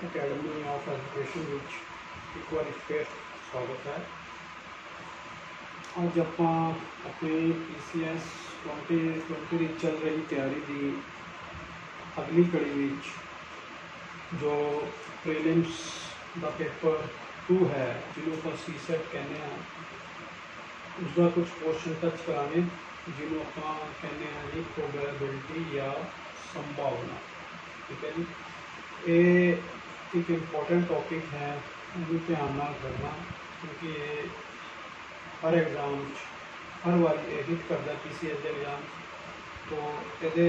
Academy of education ਵਿੱਚ ਇੱਕ ਵਾਰ ਫਿਰ ਸਵਾਗਤ ਹੈ। ਅੱਜ ਆਪਾਂ ਆਪਣੀ PCS 2020 ਦੀ ਚੱਲ ਰਹੀ ਤਿਆਰੀ ਦੀ ਅਗਲੀ ਕੜੀ ਵਿੱਚ ਜੋ ਪ੍ਰੀਲਿਮਸ ਦਾ ਪੇਪਰ 2 ਹੈ, ਜਿਹਨੂੰ ਆਪਾਂ CSET ਕਹਿੰਦੇ ਹਾਂ, ਉਸਦਾ ਕੁਝ ਕੁਐਸਚਨ ਟੱਚ ਕਰਾਂਗੇ, ਜਿਹਨੂੰ ਆਪਾਂ ਕਹਿੰਦੇ ਹਾਂ ਜੀ ਪ੍ਰੋਬੈਬਿਲਿਟੀ ਜਾਂ ਸੰਭਾਵਨਾ। ਠੀਕ ਹੈ ਜੀ, ਇਹ एक इम्पोर्टेंट टॉपिक है, इन्हें ध्यान नाल करना, क्योंकि ये हर एग्जाम हर बार ये हिट करता PCS के एग्जाम। तो ये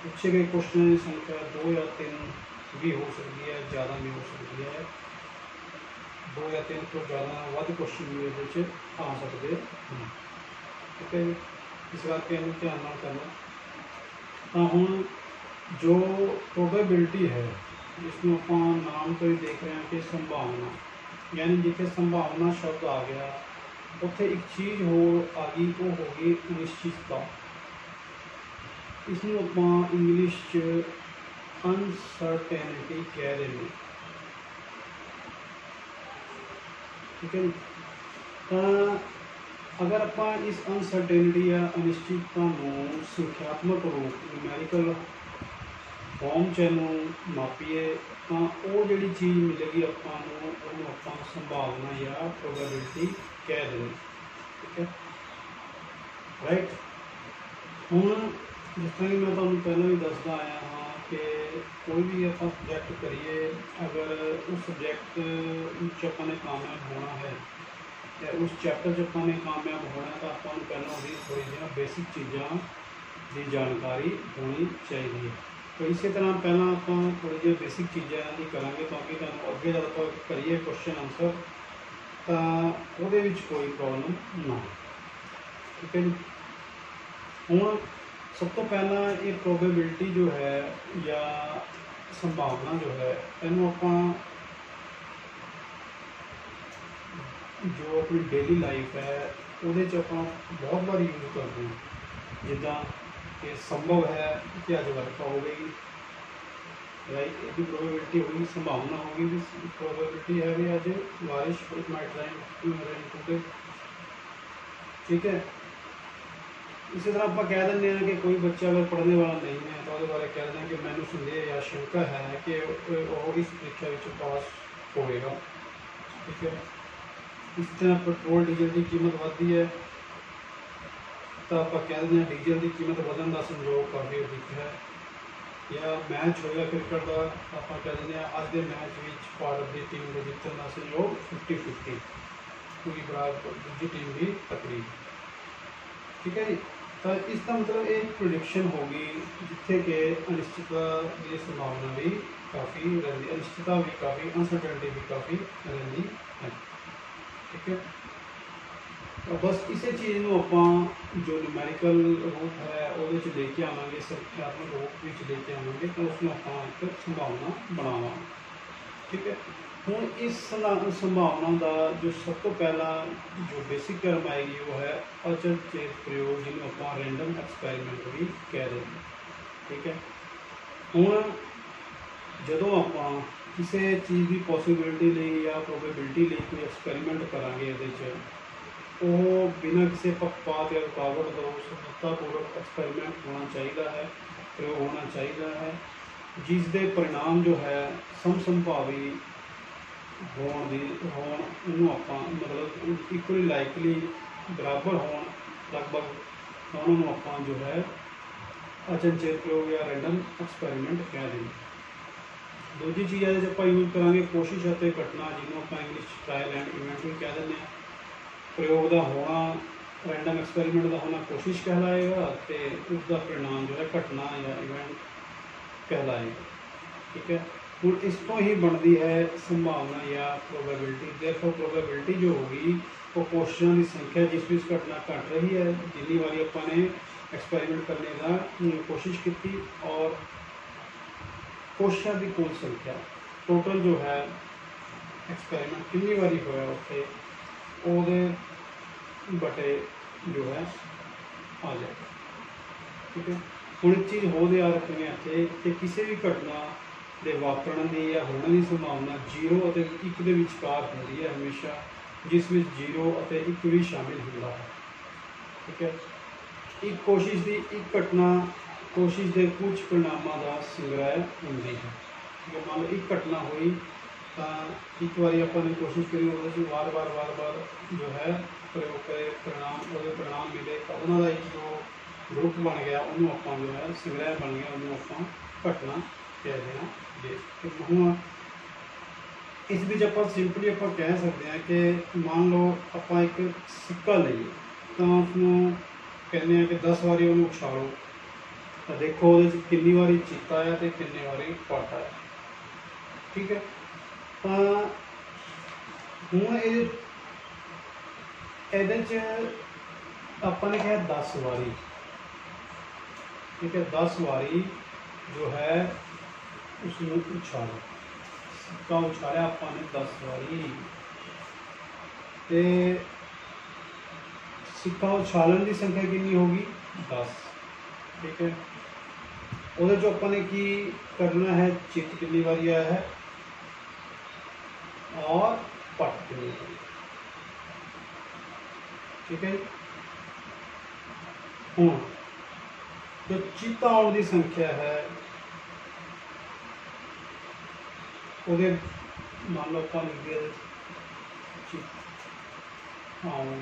पूछे गए क्वेश्चन की संख्या 2 या 3 भी हो सकती है, ज़्यादा भी हो सकती है। 2 या 3 तो ज़्यादा वध क्वेश्चन भी ये आ सकते हैं। ठीक है जी, इस करके इन्हें ध्यान नाल करना। तो हुण जो प्रोबेबिलिटी है, जिसमें आप नाम तो ही देख रहे हैं कि संभावना, यानी जिथे संभावना शब्द आ गया उत्थे एक चीज़ हो आ गई, वो होगी अनिश्चितता। इसमें आप इंग्लिश अनसर्टेनिटी कह रहे हैं। ठीक है, तो अगर आप इस अनसर्टेनिटी या अनिश्चितता को संख्यात्मक रूप न्यूमैरिकल फॉर्म च मापीए तो वो जी चीज़ मिलेगी आपको संभावना या प्रोबेबिलिटी कह देंगे। ठीक है, राइट। हुण जिस तरह मैं तुहानूं पहले भी दसदा आया हाँ कि कोई भी आप सबजैक्ट करिए, अगर उस सबजैक्ट अपने कामयाब होना है या उस चैप्टर अपने कामयाब होना है, तो आपको पहलों ही थोड़ी जी बेसिक चीज़ों की जानकारी होनी चाहिए है। तो इस तरह पहला आप थोड़ी जी बेसिक चीज़ों की करांगे, ताकि तुहानूं अगे जब आप करिए क्वेश्चन आंसर तो वो कोई प्रॉब्लम ना हो। ठीक है जी, हुण सब तो पहला ये प्रोबेबिलिटी जो है या संभावना जो है, इनू आप जो अपनी डेली लाइफ है वो बहुत बार यूज करते हैं। जिदा कि संभव है कि अज वर्षा हो गई, राइट, इसकी प्रोबेबिलिटी होगी, संभावना होगी, प्रोबेबिलिटी है भी अज बारिश माइट रेन टुडे। ठीक है, इसी तरह आप कह दें कि कोई बच्चा अगर पढ़ने वाला नहीं है तो वो बारे कह दें कि मैंने संदेह या शंका है कि वो इस परीक्षा पास होएगा। ठीक है, इस तरह पेट्रोल डीजल की कीमत बढ़ती है तो आप कह दें डीजल की कीमत बढ़न का संयोग काफ़ी अधिक है। या मैच होगा क्रिकेट का, आप कह दें अज के मैच में भारत की टीम के जीतने का संयोग 50-50, पूरी बराबर दूसरी टीम भी तकड़ी। ठीक है जी, तो इसका मतलब एक प्रोडिक्शन होगी जिथे कि अनिश्चितता की संभावना भी काफ़ी रहती, अनिश्चितता भी काफ़ी, अनसर्टेनिटी भी काफ़ी रहती है। ठीक है, तो बस इसी चीज़ में आप जो न्यूमैरिकल रूप है वो लेके आवेंगे, संख्यात्मक रूप में लेके आवेंगे, तो उसमें आप एक संभावना बनावांगे। ठीक है, हुण इस संभावना का जो सब तो पहला जो बेसिक टर्म आएगी वो है अचनचेत प्रयोग, जिन्होंने आप रैंडम एक्सपैरीमेंट भी कह रहे हैं। ठीक है, हुण जदों आप किसी चीज़ की पॉसिबिलिटी लिए या प्रोबेबिलिटी लिए कोई एक्सपैरीमेंट करांगे, ये वो बिना किसी पक्षपात या रुकावट दो सफलतापूर्वक एक्सपैरीमेंट होना चाहिए है, प्रयोग होना चाहिए है, जिसके परिणाम जो है समसंभावी मतलब इक्वली लाइकली बराबर हो लगभग, उन्होंने आप जो है अचनचेत प्रयोग या रैंडम एक्सपैरीमेंट कह देंगे। दूसरी चीज़ है आप यूज करेंगे कोशिश और घटना, जिन्होंने आप इंग्लिश ट्रायल एंड इवेंट भी कह दें। प्रयोग का होना, रैंडम एक्सपैरीमेंट का होना कोशिश कहलाएगा, तो उसका परिणाम जो है घटना या इवेंट कहलाएगा। ठीक है, हुण इस तो ही बनती है संभावना या प्रोबेबिलिटी। देखो प्रोबेबिलिटी जो होगी वो क्वेश्चन की संख्या जिस भी घटना घट रही है, जिन्नी बारी अपने एक्सपैरीमेंट करने का कोशिश की, और क्वेश्चन की कुल संख्या टोटल जो है एक्सपैरीमेंट कितनी बारी होया उत्थे वो बटे जो है आ जाएगा। ठीक है, हुण एक चीज़ हो याद रखनी इत्थे कि किसी भी घटना ਦੇ ਵਾਪਰਨ ਦੀ ਜਾਂ ਹੋਣ ਦੀ ਸੰਭਾਵਨਾ 0 ਅਤੇ 1 ਦੇ ਵਿਚਕਾਰ ਹੁੰਦੀ ਹੈ ਹਮੇਸ਼ਾ, ਜਿਸ ਵਿੱਚ 0 ਅਤੇ 1 ਵੀ ਸ਼ਾਮਿਲ ਹੁੰਦਾ ਹੈ। ਠੀਕ ਹੈ। ਇੱਕ ਕੋਸ਼ਿਸ਼ ਦੀ ਇੱਕ ਘਟਨਾ ਕੋਸ਼ਿਸ਼ ਦੇ ਕੁਝ परिणामों का संग्रह होंगी है। ठीक है। मान लो एक घटना हुई तो एक बार अपने कोशिश करी वो बार बार जो है प्रयोग करे परिणाम परिणाम मिले तो उन्होंने एक जो ग्रुप बन गया उन्होंने आप जो है संग्रह बन गया उन्होंने आप घटना कह देना जे। हूँ इस बीच आप सिंपली आप कह सकते हैं कि मान लो आप एक सिक्का लीए तो उसको कहने हैं कि 10 बारी उन्होंने उछालो तो देखो वो कितनी बारी चीता है तो कितनी बारी पट है। ठीक है। तो हूँ ये आपने कहा 10 बारी। ठीक है। 10 बारी जो है उसमें उछालो सिक्का उछालिया आपने 10 बारी तो सिक्का उछालन की संख्या कितनी होगी 10। ठीक है। वो जो अपने की करना है चित कितनी बारी आया है और पट कितनी बारी। ठीक है। हूँ जो चित आने की संख्या है वो मान लो आप लिख दिया चित आने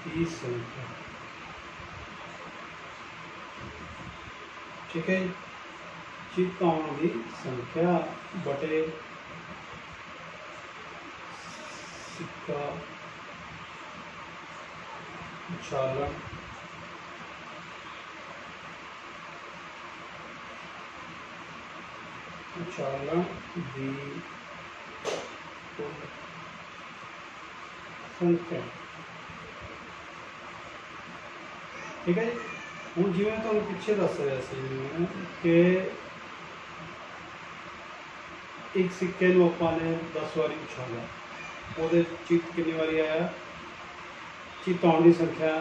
की संख्या। ठीक है। चित आने की संख्या बटे सिक्का उछालन उछालन की संख्या। ठीक है। हूँ जिवें तुहानूं पिछे दस रहा सी कि एक सिक्के नूं आपां ने 10 बारी उछालिया वो चित कितनी बारी आया चित आने की संख्या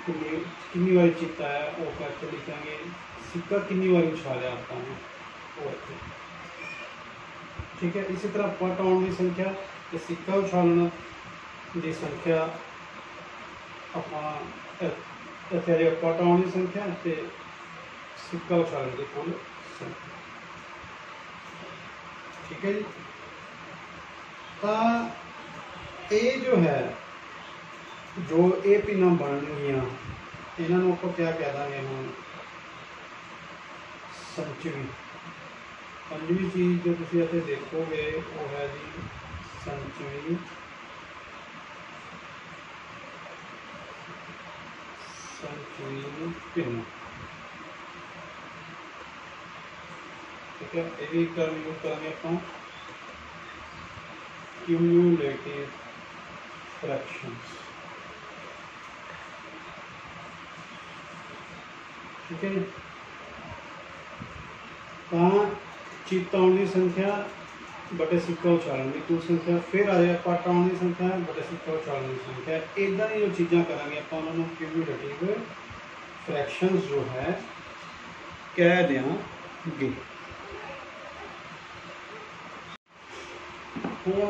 कितनी बारी चित आया वो करके लिखेंगे सिक्का कितनी बारी उछालिया आपने वो। ठीक है। इसी तरह पट आने की संख्या तो सिक्का उछालना की संख्या आप इतने पट आने की संख्या तो सिक्का उछालने की कुल संख्या। ठीक है जी। तो ये जो है जो ये पिना बन गया इन्हों आप क्या कह देंगे हम संचवी। पंजवीं चीज़ जो तुम इतने देखोगे वो है जी संचवी। संचवी पिन। ठीक है। ये भी टर्म यूज करेंगे आप क्यूमुलेटिव फ्रैक्शंस। ठीक है। तो चित आने की संख्या बटे सिक्का उछालन की कुल संख्या फिर आ जाए पट आने की संख्या बटे सिक्का उछालन की संख्या। इदा की जो चीज़ा करेंगे आप उन्होंने क्यूमुलेटिव फ्रैक्शंस जो है कह देंगे। हूँ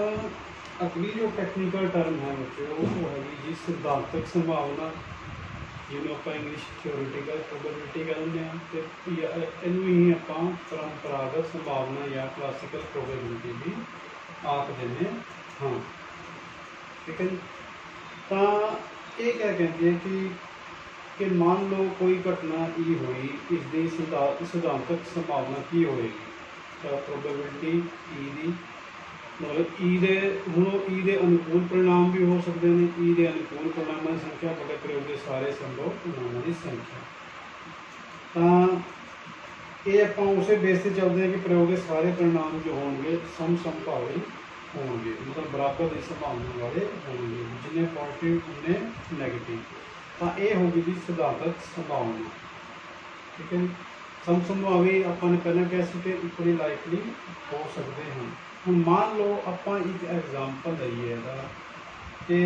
अगली जो टैक्नीकल टर्म है बच्चों वो हैगी जी सिद्धांतक संभावना जिन्होंने आप इंग्लिश थियोरिटिकल प्रोबेबिलिटी कहते हैं तो इनू ही आप परंपरागत संभावना या क्लासिकल प्रोबेबिलिटी भी आख देने हाँ। ठीक है। तो ये क्या कहते हैं कि मान लो कोई घटना ई हुई इसकी सिद्धांतक संभावना की होएगी तो प्रोबेबिलिटी ई दी मतलब ई दे हूँ ई दे अनुकूल परिणाम भी हो सकते हैं ई दे अनुकूल परिणामों की संख्या बटे प्रयोग के सारे संभव परिणामों की संख्या। तो ये आप उस बेस से चलते हैं कि प्रयोग के सारे परिणाम जो होंगे समभावी होंगे मतलब बराबर की संभावना वाले होंगे जिन्हें पॉजिटिव उन्हें नैगेटिव। तो ये होगी जी सिद्धांतक संभावना। ठीक है। समभावी आपने पहले कह सके इक्वली लाइकली हो सकते हैं। हम मान लो आप एक एग्जाम्पल लईए कि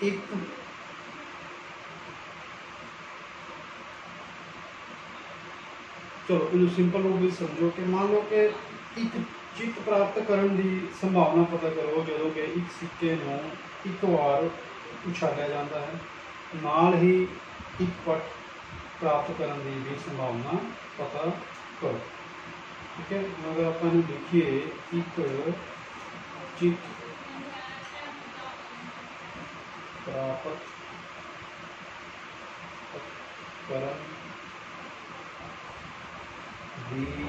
एक चलो इन सिंपल रूप में समझो कि मान लो कि एक जित प्राप्त करने की संभावना पता करो जो कि एक सिक्के नूं एक बार उछालिया जाता है, नाल ही एक पट प्राप्त करने की भी संभावना पता करो। ठीक है, अगर आप लिखिए एक जित प्राप्त करने की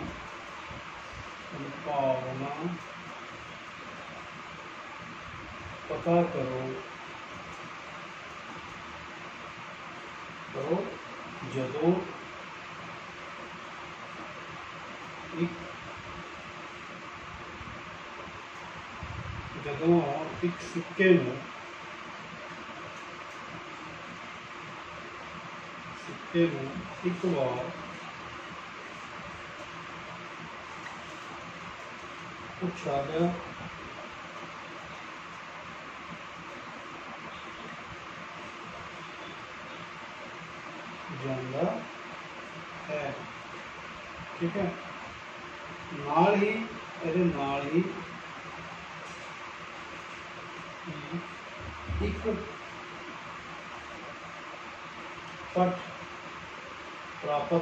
संभावना पता करो तो जदों एक सिक्के नूं एक बार उछालिया जाता है। ठीक है, नाल ही एक पट प्राप्त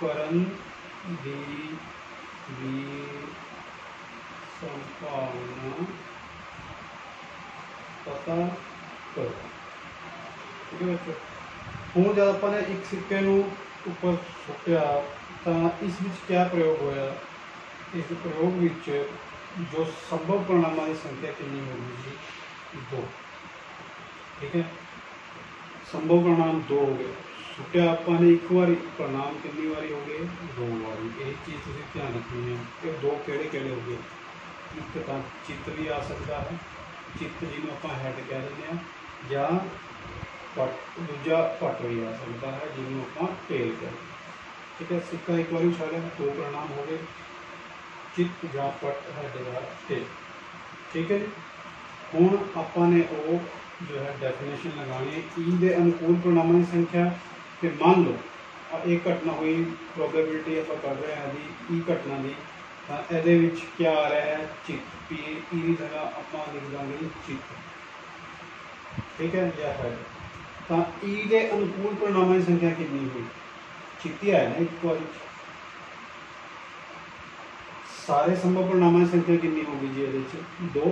करन दी भी संभावना पता करो। ठीक है बच्चों, हूँ जब अपने एक सिक्के नूं उपर सुट्या तो इस विच क्या प्रयोग होया, इस प्रयोग विच जो संभव परिणामों की संख्या कितनी होगी जी, 2। ठीक है, संभव परिणाम 2 हो गए। सुट्या अपने एक बार, परिणाम कितनी बारी हो गए, 2 बारी। यही चीज़ तुसीं ध्यान रखनी है कि 2 किहड़े-किहड़े हो गए। एक तो चित्त भी आ सकता है, चित्त जिन्होंने आप हैड कह दें, या पट, दूजा पट भी आ सकता है जिन्होंने आप टेल कह। ठीक है, सिक्का एक बार उछालिया, 2 परिणाम हो गए, चित्त या पट हैड या टेल। ठीक है जी, हुण आपने वो जो है डेफिनेशन लगानी है ई दे अनुकूल परिणामों की संख्या। फिर मान लो एक घटना हुई, प्रोबेबिलिटी आप कर रहे हैं जी ई घटना की, ये क्या आ रहा है, चित्त। पी ई की जगह आप लिख देंगे चित्त। ठीक है, या है तो ई दे अनुकूल परिणामों की संख्या कितनी हुई, चित्त ही है ना एक बार। सारे संभव परिणामों की संख्या कितनी होगी जी, ये 2।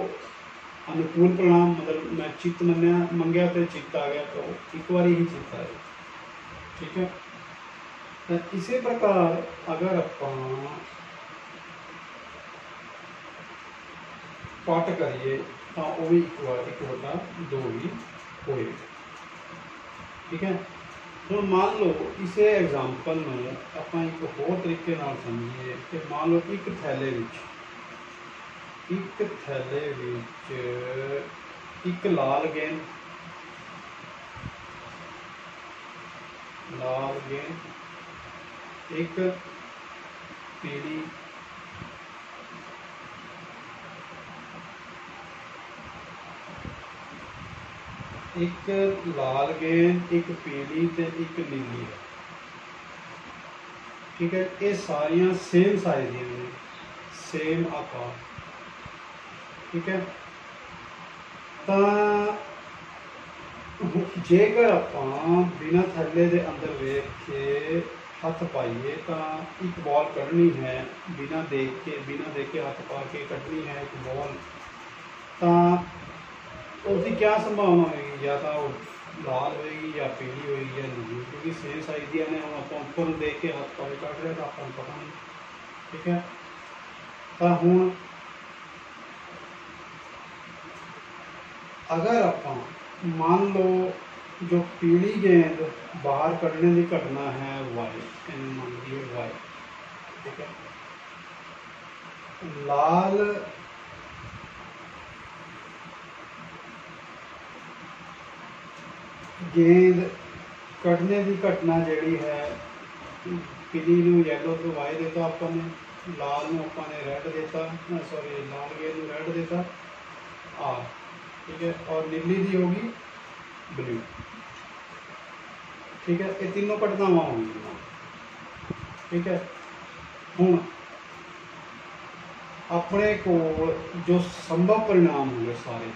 अनुकूल परिणाम मतलब मैं चित्त मंगया तो चित्त आ गया, तो एक बार ही चित्त आएगा। ठीक है, तो इसी प्रकार अगर आप पट करिए तो वह भी एक बार 1/2 भी होएगा। ठीक है, तो मान लो इसे एग्जाम्पल में आप एक होर तरीके नाल समझिए कि मान लो एक थैले विच एक लाल गेंद एक पीली एक लाल गेंद, एक पीली ते एक नीली है। ठीक है, ये सारियां सेम साइज दी ने, सेम आकार। ठीक है, तो जेकर आप बिना थैले के अंदर वेख के हथ पाइए तो एक बॉल कढ़नी है, बिना देख के हथ पा के कढ़नी है एक बॉल, तो उसकी क्या संभावना होगी, या तो लाल होएगी या पीली होएगी या नीली, क्योंकि सेम साइज दी ने। हम आप उपर देख के हथ पा के कढ़ रहे तो आपको पता नहीं। ठीक है, तो हुण अगर आप मान लो जो पीली गेंद बाहर कढ़ने की घटना है वाई, मान लीजिए वाई। ठीक है, लाल गेंद कढ़ने की घटना जी है, पीली नूं येलो तो वाई देता आपने, लाल नूं आपने रेड देता, सॉरी लाल गेंद नूं रेड देता आ। ठीक है, और नीली दी होगी ब्लू। ठीक है, ये तीनों घटनावां हो गई। ठीक है, हुण अपने कोल जो संभव परिणाम होंगे सारे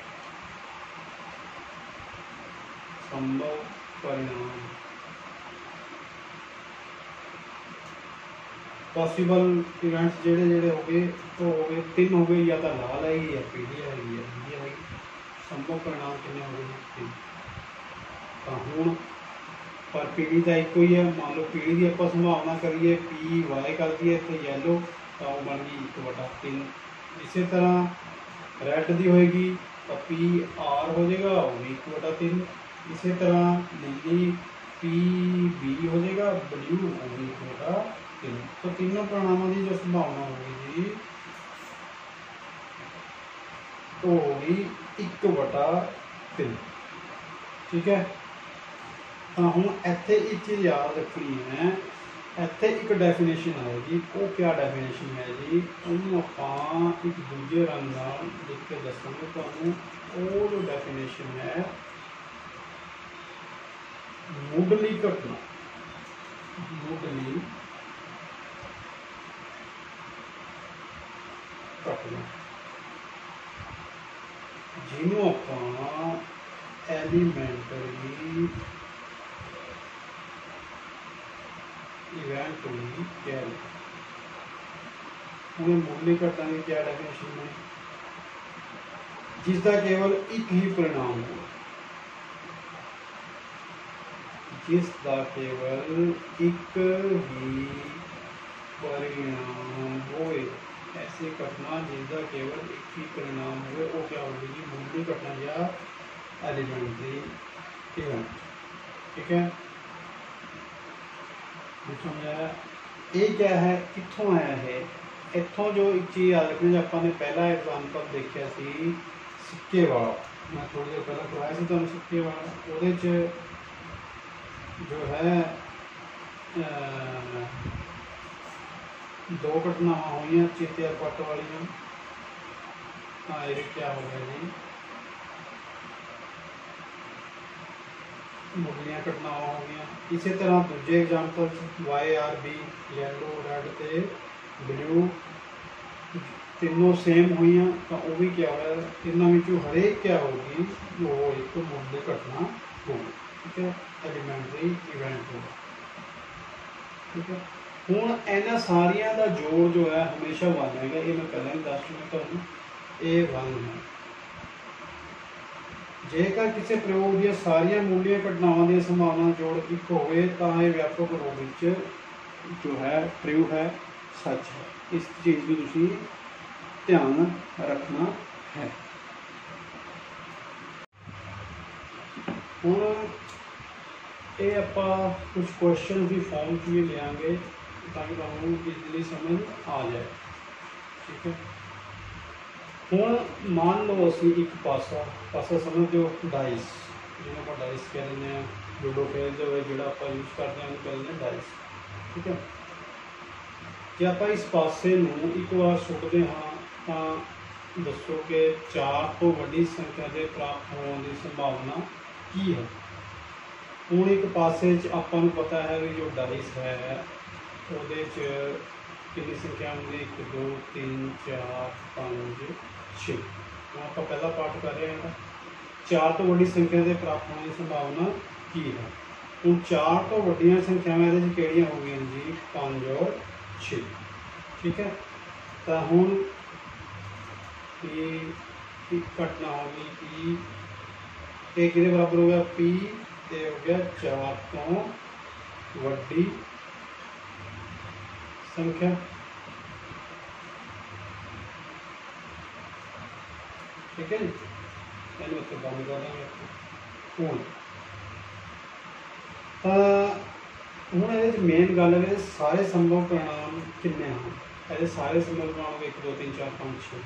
संभव परिणाम पॉसिबल इवेंट्स जेड़े जेड़े हो गए वो हो गए, तीन हो गए, या तो लाल आएगी या पीली आएगी या नीली आएगी। संभव परिणाम कितने हो गए तीन। तो हुण पर पीली तो एक ही है, मान लो पीली की आप संभावना करिए पी वाई कर दिए इतने येलो तो वो बन गई 1/3। इसी तरह रैड की होएगी तो पी आर हो जाएगा वो भी 1/3। इसी तरह नीली पी बी हो जाएगा, ब्लू वो भी 1/3। तो तीनों परिणामों की जो संभावना होगी जी वो होगी 1/3। ठीक है, तो हूँ इत्थे एक चीज़ याद रखनी है, इत्थे एक डेफिनेशन आएगी। वो क्या डेफिनेशन है जी, उन्होंने आप एक दूजे रंग नाल लिख के दसांगे तुहानूं। वो जो डेफिनेशन है मुढ़ली घटना, मुढ़ली घटना जिन्हों आप एलीमेंटरी इवेंट हुई क्या उन्हें मुढ़ली घटना की क्या डेफिनेशन है, जिसका केवल एक ही परिणाम हो, जिसका केवल एक ही परिणाम होए। ऐसी घटना जिसका केवल एक ही परिणाम हुए वो क्या होगी जी, मुढ़ली घटना या एलिमेंट्री इवेंट। ठीक है, समझाया। ये क्या है, कितों आया है, इतों जो एक चीज़ याद रखनी, आपने पहला एग्जाम्पल देखा सी सिक्के वाला, मैं थोड़ी देर पहले करवाया ਸੀ ਤੁਹਾਨੂੰ सिक्के वाला। ਉਹਦੇ 'ਚ जो है दो घटनावां हुई चेते पट वाली। हाँ ये क्या हो गया जी, मुढ़लियां घटनावां हो गई। इसी तरह दूजे example Y R B yellow red ते ब्लू तीनों सेम हुई, तो वह भी क्या हो, तिनों में हरेक क्या होगी वो एक मुढ़ली घटना होगी। ठीक है, एलीमेंटरी इवेंट होगा। ठीक है, हुण इन्हां सारियां दा जोड़ जो है हमेशा 1 है, ये मैं पहले ही दस चुका तुहानूं, ये 1 है। जेकर किसी प्रयोग दी सारियां मुढ़लियां घटनावां दी संभावना जोड़ एक होवे तां ये व्यापक रूप विच जो है प्रयोग है सच है। इस चीज़ की तुसीं ध्यान रखना है। हुण ये आपां कुछ क्वेश्चन की फॉर्म च भी लेंगे ताकि तुहानूं इजली समझ आ जाए। ठीक है, हुण मान लो असीं एक पासा समझ दो डाइस, जिन्होंने आप डाइस कह दें हैं, लूडो खेलते हुए जो आप यूज़ करते हैं कहते हैं डाइस। ठीक है, जे आप इस पासे नूं एक बार सुटते हाँ तो दसो कि 4 तो वड्डी संख्या के प्राप्त होने की संभावना की है। हुण एक पासे आपां नूं पता है भी जो डाइस है उहदे च कितनी संख्या होंगी, 1 2 3 4 5 6। आप पहला पार्ट कर रहे हैं, 4 तो वड्डी संख्या के प्राप्त होने की संभावना की है। हुण 4 तो वड्डियां संख्यावां इहदे च किहड़ियां हो गई जी, 5 और 6। ठीक है, तो हुण एक घटना होगी पी, ये किहदे बराबर हो गया पी, ये हो गया 4 तो वड्डी संख्या। ठीक है जी, मैंने उत्तर बंद कर देंगे। हुण ये मेन गल है सारे संभव परिणाम कितने हैं, ये सारे संभव परिणाम 1 2 3 4 5 6,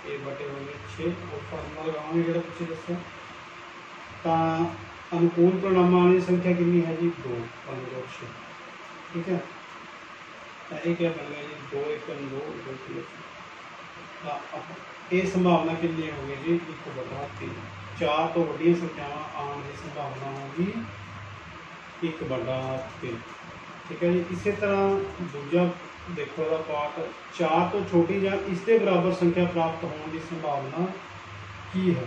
ये बटे हो गए 6 और फार्मूला लगाओगे जो पिछले दसो। तो अनुकूल परिणामों वाली संख्या कितनी है जी, 2 5 और 6। ठीक है, ये क्या बन गया जी, 2 1 2 2 3। ये संभावना कितनी होगी जी, 1/3। 4 तो वड्डियां संख्यावां आने की संभावना होगी एक बड़ा 3। ठीक है जी। इसी तरह दूजा देखो दा पार्ट 4 तो छोटी या इसके बराबर संख्या प्राप्त होने की संभावना की है।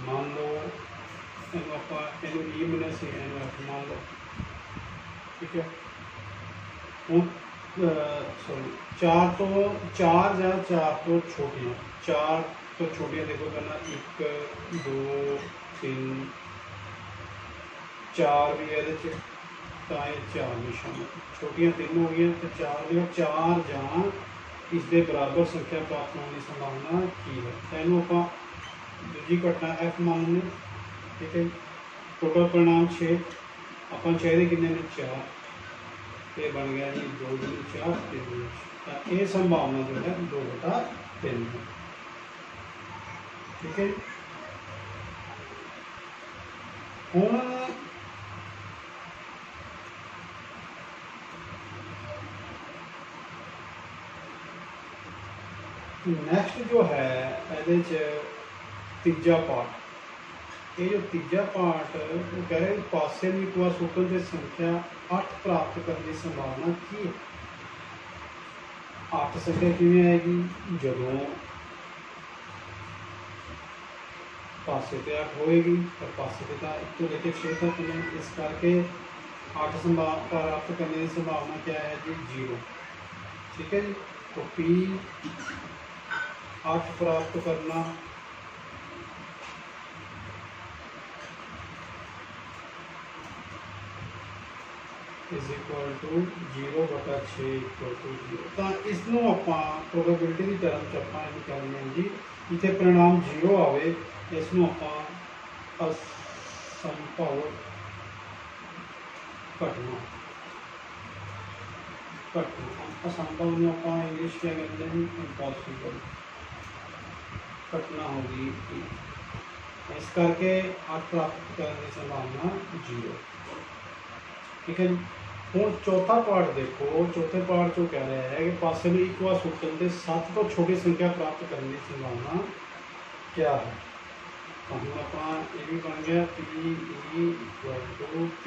मान लो ਇਹਨੂੰ ਆਪਾਂ ਇਹਨੂੰ E ਮਿਲਿਆ ਸੀ ਇਹਨੂੰ F मान लो। ठीक है। ਹੁਣ सॉरी 4 तो 4 या 4 तो छोटियाँ 4 तो छोटियाँ देखो पहला 1 2 3 4 भी है ये तो ये 4 भी शामिल छोटियाँ 3 हो गई तो 4 जो 4 या इसके बराबर संख्या प्राप्त होने की संभावना की है। तेनों आप दूजी घटना F मान लें। ठीक है। टोटल परिणाम 6 अपन चाहिए कितने ने 4 ये बन गया जी 2 दूनी 4 3 दूनी 4 तो ये संभावना जो है 2/3 है। ठीक है। हुण नैक्सट जो है ये तीजा पार्ट ये जो तीजा पार्ट वो कह रहे पासे में एक बार सुटन की संख्या 8 प्राप्त करने की संभावना की है। 8 संख्या किमें आएगी जदों पासे तो 8 होएगी पर पासे तो 1 तो लेके 6 तक ने इस करके 8 प्राप्त करने की संभावना क्या है जी 0। ठीक है जी। तो P 8 प्राप्त करना is equal to 0/6 equal to 0 तो इसनों आपां प्रोबेबिलिटी की टर्म च आपां इह करने जी इत्थे परिणाम 0 आवे इसनों आपां असंभव घटना असंभव में आपां इंग्लिश क्या कहते हैं इम्पॉसिबल घटना होगी। इस करके 8 प्राप्त करने की संभावना 0। ठीक है। हूँ चौथा पार्ट देखो चौथे पार्ट जो कह रहा है कि पासे में एक बार सुटन से 7 तो छोटी संख्या प्राप्त करने की संभावना क्या है। तो हम अपना ये भी बन गया P इक्वल टू P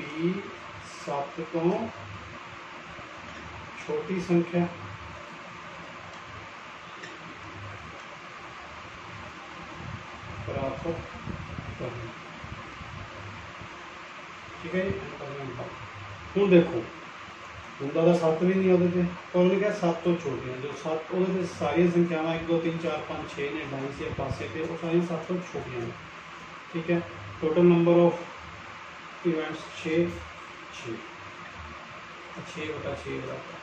7 तो छोटी संख्या प्राप्त करनी। ठीक है। हूँ देखो ਹੁੰਦਾ ਤਾਂ 7 भी नहीं ਉਹਦੇ पर उन्होंने कहा 7 तो छोटियाँ जो 7 वो सारी संख्यावां 1 2 3 4 5 6 ने डाई से पासे पे वो सारी 7 तो छोटियाँ हैं। ठीक है। टोटल नंबर ऑफ इवेंट्स 6 6/6 बराबर।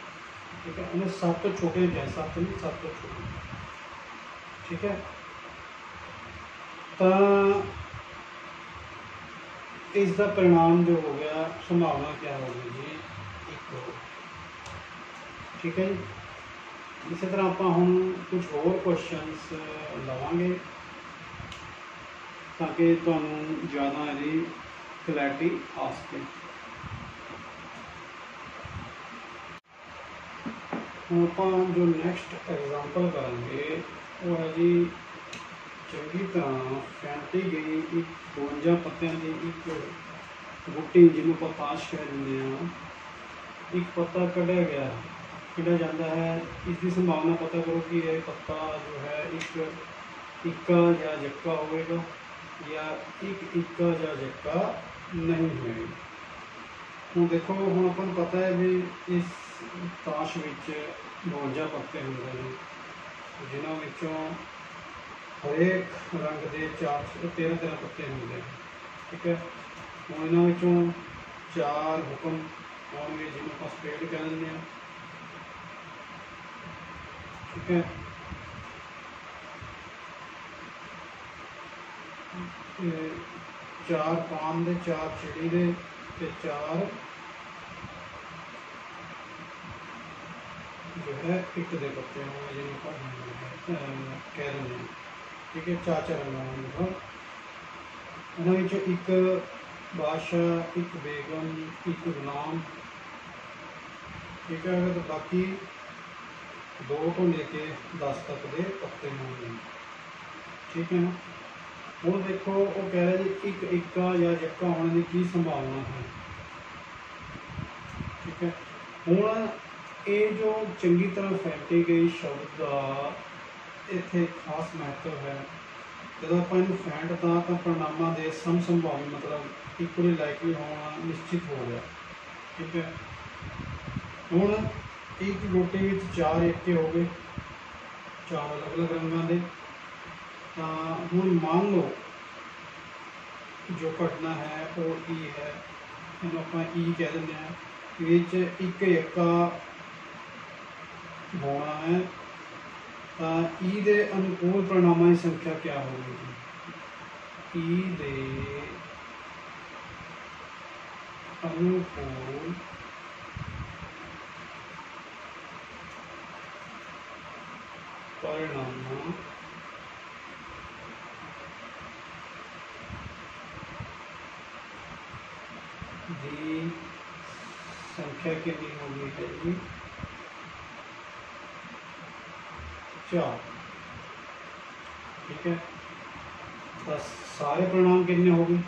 ठीक है। उन्हें 7 तो छोटे हैं 7 नहीं 7 तो छोटे। ठीक है। तो इसका परिणाम जो हो गया संभावना क्या होगी जी 1। ठीक है जी। इसी तरह आप हम कुछ होर क्वेश्चनस लवांगे ताकि तुहानू ज़्यादा इसकी क्लैरिटी आ सके। हम आप जो नैक्सट एग्जाम्पल करेंगे वो है जी चंगी तरह फैंटी गई एक 52 पत्तियां की एक बूटी जिन्होंने आप ताश कह देंगे एक पत्ता कढ़िया गया कढ़िया जाता है। इसकी संभावना पता करो कि यह पत्ता जो है एक इक्का या जक्का होगा या एक इक्का या जक्का नहीं होगा। हूँ देखो हूँ अपन पता है भी इस ताश में 52 पत्ते होंगे हैं जिन्होंने हरेक रंग के 13 पत्ते होंगे हैं। ठीक है। हूँ इन्हों 4 हुक्म आएंगे जिन्होंने आप स्पेड कह दें। ठीक है। 4 पान दे 4 चिड़ी दे 4 जो है इट के पत्ते होंगे जिन्होंने कह दें। ठीक है। 4 रंग उन्होंने एक बादशाह एक बेगम एक गुलाम। ठीक है। तो बाकी 2 तो लेके 10 तक के पत्ते होंगे। ठीक है ना। ਹੁਣ देखो वो कह रहा जी एक इक्का या जक्का होने की संभावना है। ठीक है, ਹੁਣ ਇਹ जो चंगी तरह फैंटी गई शब्द का इत्थे खास महत्व है। ਜਦੋਂ ਆਪਾਂ ਇਹਨੂੰ ਫੈਂਟਦਾ ਤਾਂ परिणामां ਦੇ ਸਮਸੰਭਾਵੀ मतलब ਇਕੁਅਲੀ ਲਾਈਕਲੀ ਹੋਣਾ ਨਿਸ਼ਚਿਤ ਹੋ ਗਿਆ। ठीक है, ਹੁਣ एक गोटे ਵਿੱਚ 4 ਏਕੇ हो गए, 4 अलग-अलग रंगां ਦੇ। ਤਾਂ ਹੁਣ मान लो जो घटना है वो ई है, ਇਹਨੂੰ ਆਪਾਂ ई कह ਦਿੰਦੇ ਹਾਂ। ਵਿੱਚ ਇੱਕ ਏਕਾ ਹੋਣਾ है ਤਾਂ ई ਦੇ ਅਨੁਕੂਲ परिणामां ਦੀ ਸੰਖਿਆ क्या होगी? ई ਦੇ अनुकूल परिणामों की संख्या कितनी होगी है जी? 4। ठीक है, तो सारे परिणाम कितने हो गए?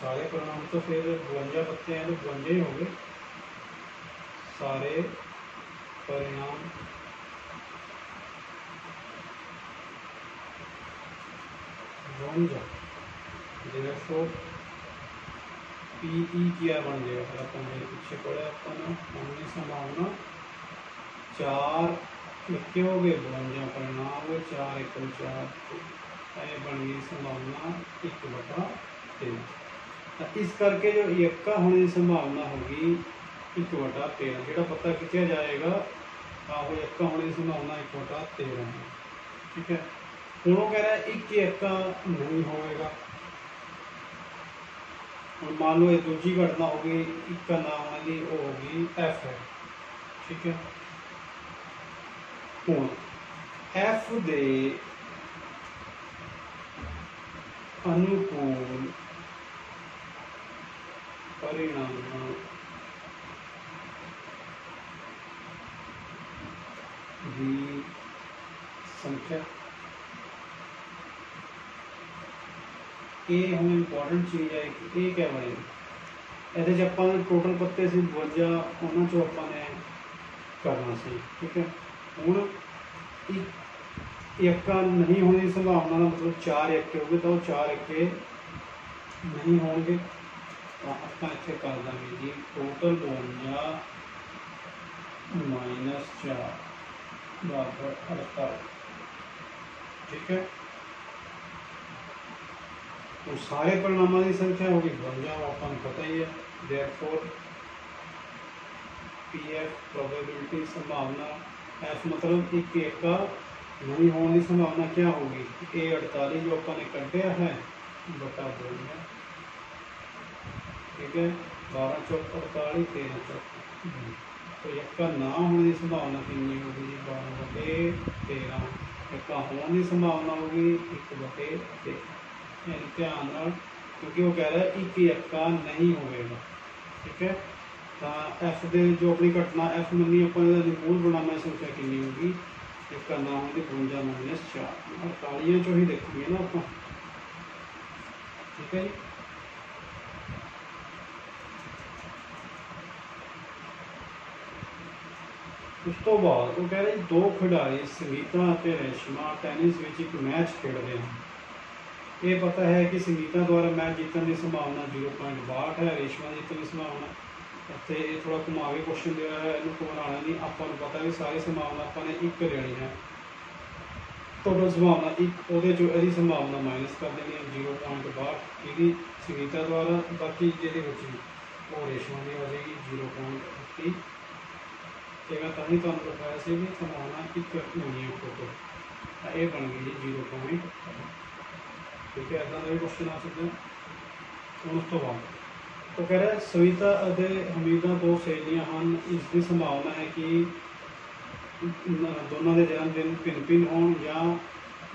सारे परिणाम तो फिर 52 पत्ते हैं तो 52 ही हो गए। सारे परिणाम therefore PE क्या बन जाएगा? फिर अपन पीछे पढ़े अपन होने संभावना 4 इक्के हो गए, 52 परिणाम हो गए, 4 1 4 बन गई संभावना 1/13। इस करके जो इक्का होने की संभावना होगी 1/13, जो पता खिंचा जाएगा वो इक्का होने की संभावना 1/13 है। ठीक है, हूँ वो कह रहा है एक इक्का नहीं होएगा। और मान लो ये दूसरी घटना होगी इक्का ना होने की, वो होगी एफ है। ठीक है, हूँ एफ दे अनुकूल परिणाम की संख्या ये हम इंपॉर्टेंट चीज़ है कि ये क्या बनेगी। ये आप टोटल पत्ते से 52 उन्होंने चो अपने करना सी। ठीक है, हूँ इक्का नहीं होने की संभावना मतलब 4 इक्के हो गए, तो 4 इक्के नहीं होंगे। तो आप इतने कर देंगे जी टोटल 52 - 4 बराबर 48। ठीक है, तो सारे परिणामों की संख्या होगी 52, अपन पता ही है। देयरफॉर PF प्रोबेबिलिटी संभावना F मतलब एक इक्का नहीं होने की संभावना क्या होगी? A 48 जो अपन ने कटिया है बटा 2 है। ठीक है, 12 चौक 48 13 चौक, तो इक्का ना होने की संभावना कितनी होगी? 12/13। इक्का होने की संभावना होगी 1/13। ध्यान नाल, क्योंकि वो कह रहा है एक इक्का नहीं होगा। ठीक है, तो एफ दे जो अपनी घटना एफ मनी अपन अनुकूल परिणाम की संख्या कितनी होगी? इक्का ना होने 52 - 4 48 चो ही देखेंगे ना आप। ठीक है जी, उस तो बाद वो कह रहे 2 खिडारी संगीता और रेशमा टैनिस में एक मैच खेलते हैं। ये पता है कि संगीता द्वारा मैच जीतने की संभावना 0.62 है, रेशमा जीतने की संभावना। तो ये थोड़ा घुमा के क्वेश्चन दिया है, इन्हों घुमाना नहीं। आपको पता भी सारी संभावना अपने एक लेनी है। टोटल संभावना एक वो संभावना माइनस कर देनी है 0.62 ये संगीता द्वारा, बाकी जी बची वो रेशमा की आ जाएगी 0.80। मैं तभी तुम बताया से भी संभावना एक होनी है टोटल, ये बन गई जी 0. ठीक है, इदा का भी क्वेश्चन आ सकते हैं। उस तो बाद तो कह रहा है सविता और हमीदा 2 सहेलियां हैं। इसकी संभावना है कि दोनों के जन्मदिन भिन्न भिन्न हो या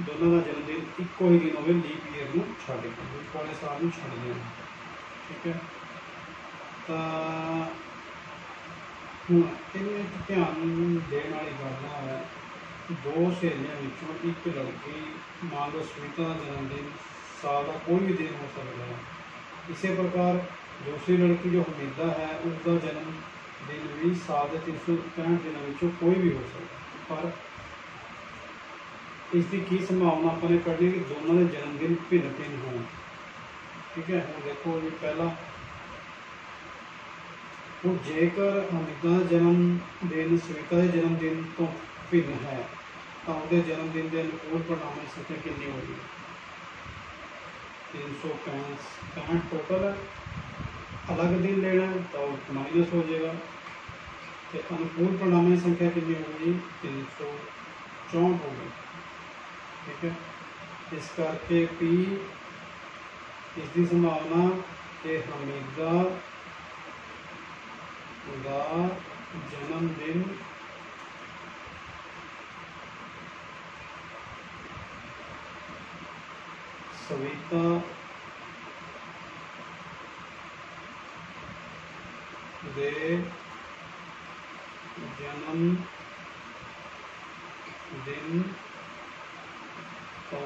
दोनों का जन्मदिन एको ही दिन हो लीप ईयर में छड़ के पुराने साल में छड़ देना। ठीक है, तो हूँ इन्हें ध्यान देने वाली गल है 2 सहेलियों एक लड़की मान लो सविता का जन्मदिन साल का कोई भी दिन हो सकता है। इसी प्रकार दूसरी लड़की जो हमीदा है उसका जन्म दिन भी साल के 365 दिनों में कोई भी हो सकता है, पर इसकी की संभावना अपने पढ़ने कि दोनों के जन्मदिन भिन्न भिन्न हो। ठीक है, हम देखो जी पहला हूँ जेकर हमीदा का जन्मदिन सविता के जन्मदिन तो भिन्न है तो उसके जन्मदिन के अनुकूल परिणाम की संख्या कितनी होगी? 365 टोटल है, अलग दिन लेना है तो माइनस हो जाएगा, तो अनुकूल परिणाम की संख्या कितनी होगी? 364 होगी। ठीक है, इस करके पी इसकी संभावना कि हमीदा का जन्मदिन सविता दे जन्म दिन तो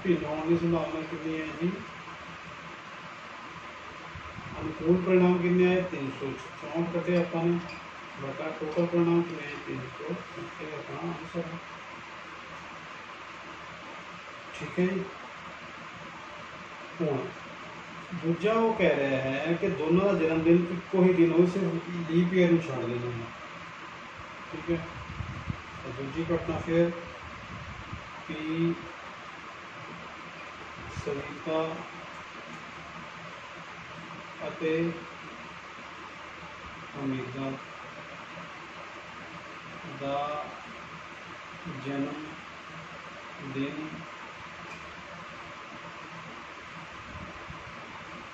भिन्न होने की संभावना कितनी है जी? अनुकूल परिणाम कितने आए? 364 कटे अपन बटा टोटल परिणाम कितने हैं? 300 अपना आंसर है। ठीक है जी। दूजा वो कह रहे हैं कि दोनों का जन्मदिन इको ही दिन हो, सिर्फ लीप ईयर में छाड़ देना है। ठीक है, तो दूजी घटना फिर कि सविता अते हमीदा दा जन्म दिन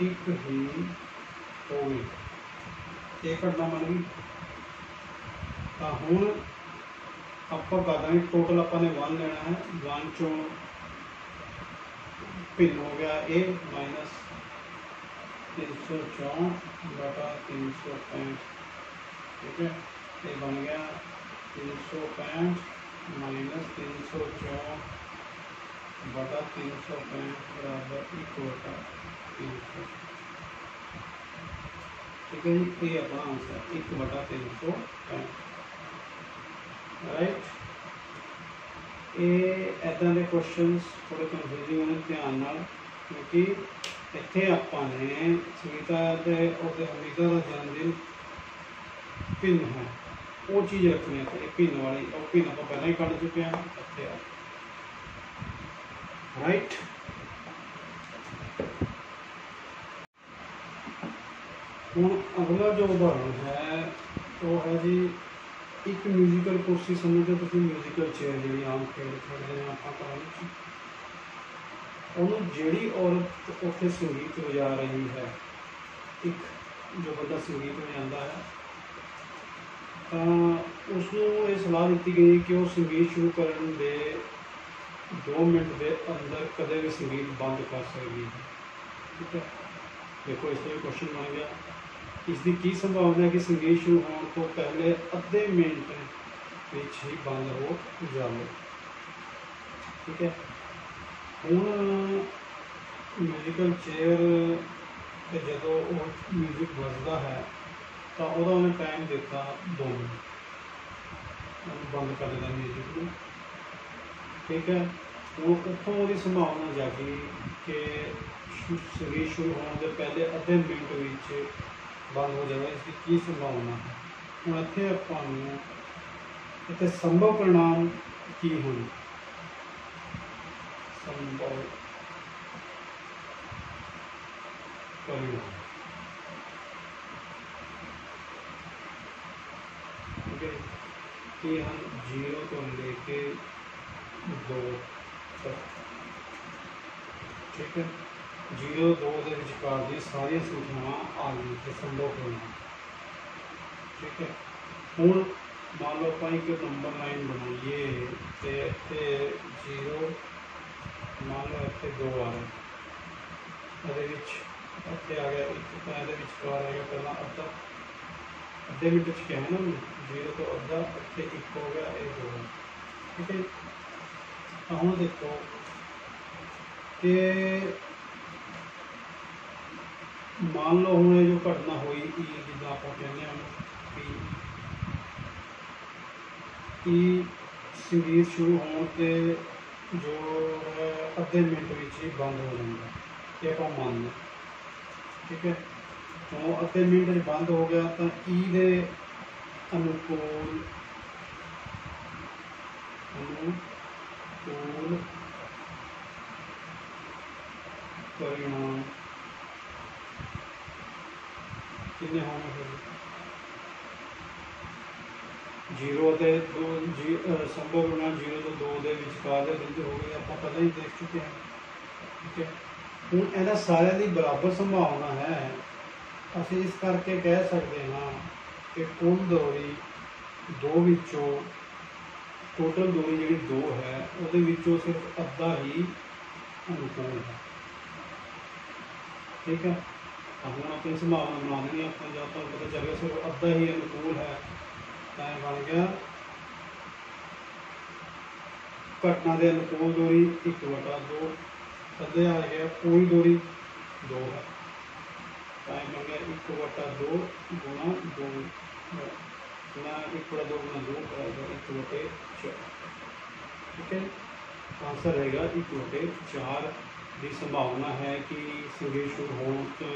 एक ही होगी, एक घटना बन गई। तो हूँ आप कर देंगे टोटल अपने 1 लेना है, 1 चो भिन्न हो गया ए माइनस 364 बटा 365। ठीक है, ये बन गया 365 माइनस 364 बटा 365 बराबर 1 बटा 300। ठीक है जी, ये अपना आंसर 1 बटा 365। राइट, ये इदा के क्वेश्चन थोड़े कन्फ्यूजिंग होने ध्यान नाल, क्योंकि इत्थे आपां ने सविता ते और हमीदा का जन्मदिन भिन्न है वो चीज़ रखनी है। भिन्न वाली और भिन्न आप पहले ही कढ़ चुके हैं इत्थे। राइट, हुण अगला जो उदाहरण है वो है जी एक म्यूजिकल कुर्सी समझो तुम, म्यूजिकल चेयर जी आम खेल खेलते हैं आप घर उन्होंने जी औरत उत्थे संगीत बजा रही है, एक जो बंदा संगीत बजाता है तो उसनों ये सलाह दी गई कि वो संगीत शुरू करने दे 2 मिनट के अंदर कदे भी संगीत बंद कर सकती है। ठीक है, देखो इस तरह क्वेश्चन बन गया, इसकी की संभावना है कि संगीत शुरू होने तो पहले अद्धे मिनट ही बंद हो जाए। ठीक है, हूँ म्यूजिकल चेयर जो म्यूजिक बजता है तो वह उन्हें टाइम दिता 2 मिनट, बंद कर देना म्यूजिक को। ठीक है, हूँ उतों वो संभावना जागी कि संगीत शुरू होने के पहले अद्धे मिनट बंद हो जाएगा, इसकी की संभावना है। हूँ इतने आपको इतने संभव परिणाम की होने संभव परिणाम। ठीक है, कि हम 0 को लेके 2 तक, ठीक है 0 2 के विचकार दी सारी संख्यावां आ गई तो संभव परिणाम। ठीक है, हूँ मान लो आप एक नंबर लाइन बनाइए तो इतने 0 मान लो इतने 2 आ रहे, इतने आ गया 1, ये विचकार आ गया पहला अद्धा, अद्धे मिनट क्या है ना 0 तो अद्धा, इतने 1 हो गया, ये 2। ठीक है, हूँ देखो कि मान लो हूँ जो घटना हुई जिदा आप कहने कि संगीत शुरू होने के जो है अद्धे मिनट में ही बंद हो जाता, ये आप मान लें। ठीक है, तो अद्धे मिनट बंद हो गया तो ई दे अनुकूल परिणाम कितने होने फिर जीरो के दो संभव परिणाम 0 तो 2 के विचकार के बिंदु हो गए, आप पहले ही देख चुके हैं। ठीक है, हूँ इन्होंने सारे की बराबर संभावना है, असं इस करके कह सकते हैं कि कुल दूरी दो विचों टोटल दूरी जी 2 है वो सिर्फ अद्धा ही अनुकूल है। ठीक है, हम अपनी संभावना बना देनी अपने जब तक पता चल गया सिर्फ अद्धा ही अनुकूल है, तो बन गया घटना के अनुकूल दूरी 1/2, अद्धे आ गया पूरी दूरी 2 है, तो बन गया 1/2 गुणा 2 गुणा 1/2 गुणा 2 1/4। ठीक है, आंसर रहेगा 1/4 की संभावना है कि संगीत शुरू होने के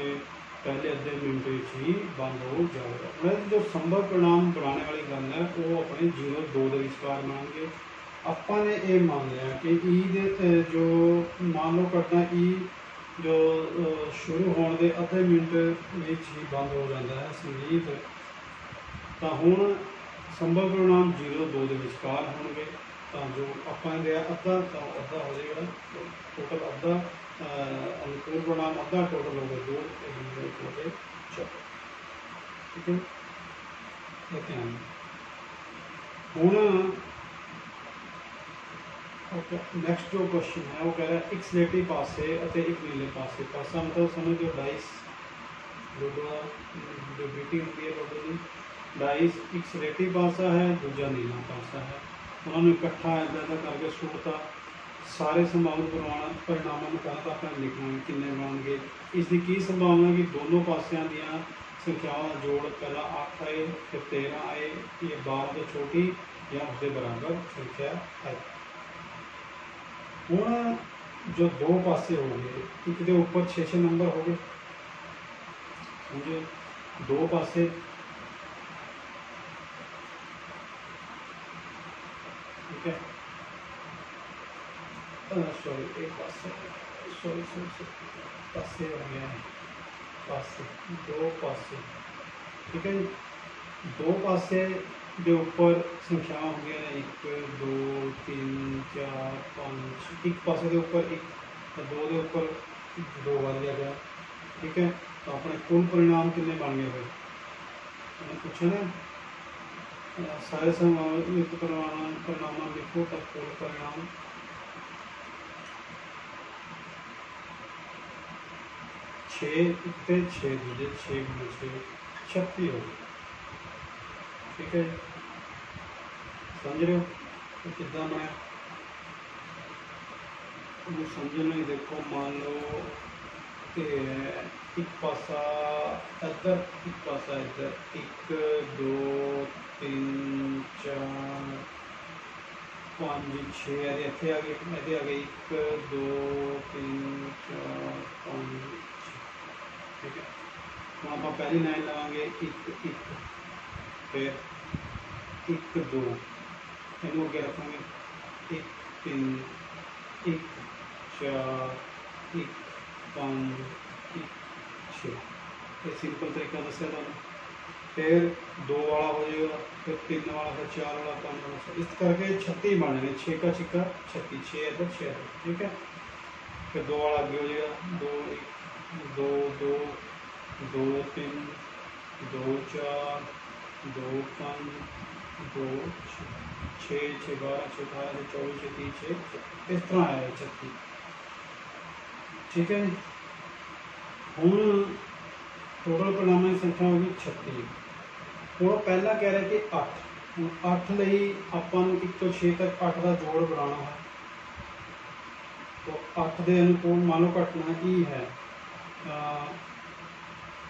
पहले अद्धे मिनट ही बंद हो जाएगा। मतलब जो संभव परिणाम बनाने वाली गल है वो अपने 0-2 के विचकार बनाएंगे। अपने ये मान लिया कि ई दे जो मान लो घटना ई जो शुरू होने के अद्धे मिनट ही बंद हो जाता है संगीत, तो हुण संभव परिणाम 0-2 के विचकार होंगे, तो जो अपन लिया अद्धा तो अद्धा हो जाएगा, टोटल अद्धा अनुकूल परिणाम अद्धा टोटल हो गया 2 4। ठीक है, ध्यान हूँ ओके। नैक्सट जो क्वेश्चन है वो कह रहा है एक स्लेटी पासे और एक नीले पासे, पासा मतलब समझ जो डाइस लूडो जो बीटी होती है लूडो की डाइस एक स्लेटी पासा है दूजा नीला पासा है, उन्होंने इकट्ठा इदा करके सुटता, सारे संभावित परिणामों को पहले तो अपने लिखना है किन्ने बनगे। इसकी की संभावना कि दोनों पासियां दियां संख्याओं का जोड़ पहला 8 आए फिर 13 आए, ये 12 तो छोटी या उसके बराबर संख्या है। हूँ जो दो पासे हो गए, एक के ऊपर 6-6 नंबर हो गए, समझे दो पासे। ठीक है, सॉरी एक पासे सॉरी पासे हो गया है, पासे दो पासे। ठीक है, दो पासे के ऊपर संख्या हो गया 1 2 3 4 5, एक पासे के ऊपर 1 2 के ऊपर 2 बढ़ गया। ठीक है, तो अपने कुल परिणाम कितने बन गए फिर मैंने पूछा ना, सारे संभावित परिणाम लिखो तो कुल परिणाम 6 दूजे 6 गुना 6 36 हो गए। ठीक है, समझ रहे हो तो कितना मैं समझने देखो, मान लो कि एक पासा इधर एक पासा इधर 1 2 3 4 5 6 इतने आ गए 1 2 3 4 5 6। ठीक है, हम आप पहली लाइन लवांगे 1 1 फिर 1 2 इन अगे रखेंगे 1 3 1 4 1 5 1 6। ये सिंपल तरीका दसिया था। फिर 2 वाला हो जाएगा, फिर 3 वाला, फिर 4 वाला, 5 वाला, इस करके 36 बन जाएंगे, 6 का छिक्का 36 6 इधर 6 इधर। ठीक है, फिर 2 वाला आगे हो जाएगा 2 1 2 2 2 3 2 4 2 5 2 6 6 12 6 18 24 30 6 इस तरह है 36। ठीक है, हूँ टोटल परिणाम की संख्या होगी 36। हूँ पहला कह रहा है कि 8 हूँ 8 ਲਈ ਆਪਾਂ ਨੂੰ 1 ਤੋਂ 6 तक 8 का जोड़ बनाना है। तो 8 ਦੇ ਅਨੁਕੂਲ ਮੰਨ ਲਓ ਘਟਨਾ ਕੀ ਹੈ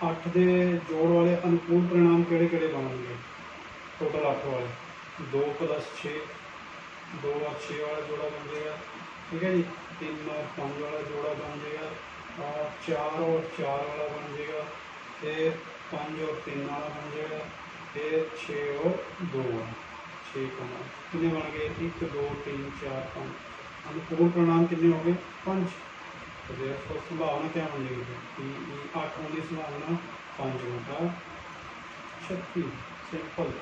8 ਦੇ ਜੋੜ ਵਾਲੇ ਅਨੁਕੂਲ परिणाम ਕਿਹੜੇ ਕਿਹੜੇ ਬਣਨਗੇ टोटल 8 वाले 2 + 6 2 और 6 वाला जोड़ा बन जाएगा ठीक है जी 3 और 5 वाला जोड़ा बन जाएगा और 4 और 4 वाला बन जाएगा फिर 5 और 3 वाला बन जाएगा फिर 6 और 2 वाला 6 का मान कितने बन गए 1 2 3 4 5 अनुकूल परिणाम कितने हो गए 5 तो देखो संभावना क्या बन जाएगी 8 होने की संभावना 5 बटा 36 सिंपल।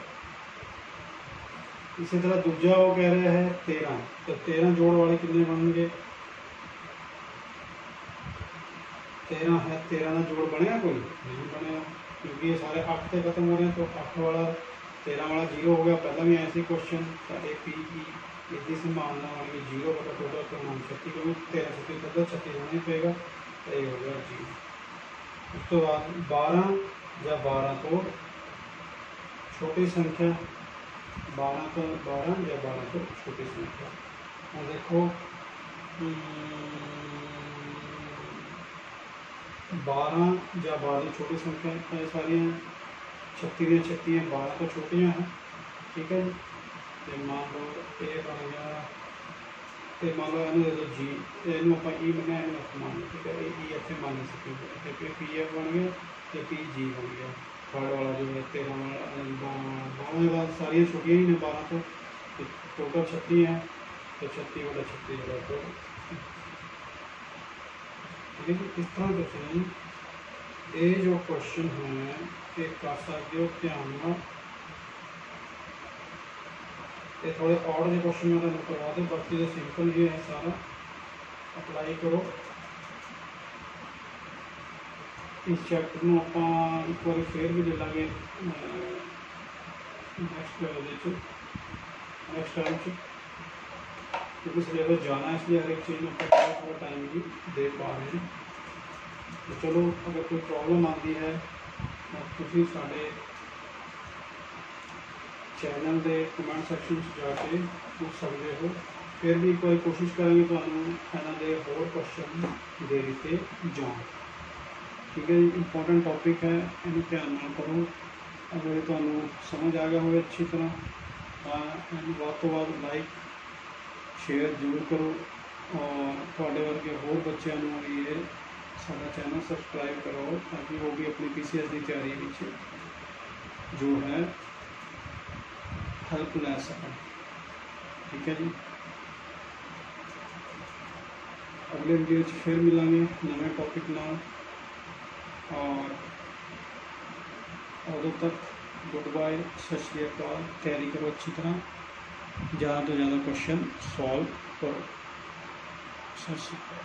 इसी तरह दूजा वो कह रहा है 13 तो 13 जोड़ वाले कितने बनेंगे 13 है 13 का जोड़ बनेगा कोई नहीं बनेगा क्योंकि ये सारे 8 से खत्म हो रहे हैं तो 8 वाला 13 वाला 0 हो गया पहला भी ऐसे क्वेश्चन साढ़े पी की इसकी संभावना बन गई 0 बटा टोटल परिणाम 36 क्योंकि 13 से 36 होना ही पेगा तो ये हो गया 0। उस तो बाद 12 या 12 तो छोटी संख्या 12 तो 12 या 12 तो छोटी संख्या और देखो 12 या 12 छोटी संख्या ये सारी हैं 36 36 12 तो छोटियाँ हैं ठीक है तो मान लो ये बन गया तो मान लो इन्होंने दे दो जी इनू आप ई बनाया इन्हू एफ मान लो ठीक है ई इतने मान नहीं सकते तो पी एफ बन गया तो पी जी बन गया थर्ड वाला जो है 13 वाला 12 बाद सारी छोटियाँ ही ने 12 तो टोटल 36 हैं तो 36 बटा 36 जो तो ठीक है जी इस तरह तुम ये जो क्वेश्चन है ये कर सकते हो ध्यान ना ये थोड़े और जो क्वेश्चन मैं तुम करवा दूँ बाकी जो सिंपल ही है सारा अप्लाई करो। इस चैप्टर में आप एक बार फिर भी ले लेंगे नेक्स्ट टाइम क्योंकि सिलेबस जाना है इसलिए हर एक चीज़ में थोड़ा टाइम भी दे पा रहे हैं। तो चलो अगर कोई प्रॉब्लम आती है तो तुम साढ़े चैनल के कमेंट सैक्शन जाके पूछ सकते हो फिर भी कोई कोशिश करेंगे तो इन्हों के होर क्वेश्चन दे दिते जाओ ठीक है जी। इंपॉर्टेंट टॉपिक है इन्हें ध्यान नाल करो अगर तुहानू समझ आ गया हो अच्छी तरह इन्हें वध तो वध लाइक शेयर जरूर करो और थोड़े वर्गे होर बच्चों भी ये साडा चैनल सबसक्राइब करो ताकि वो भी अपनी PCS की तैयारी में जो है हेल्प लै सकें ठीक है जी। अगले वीडियो फिर मिलेंगे नवे टॉपिक नाल और उदों तक गुड बाय सत श्री अकाल। तैयारी करो अच्छी तरह ज़्यादा तो ज़्यादा क्वेश्चन सॉल्व करो। सत श्री अकाल।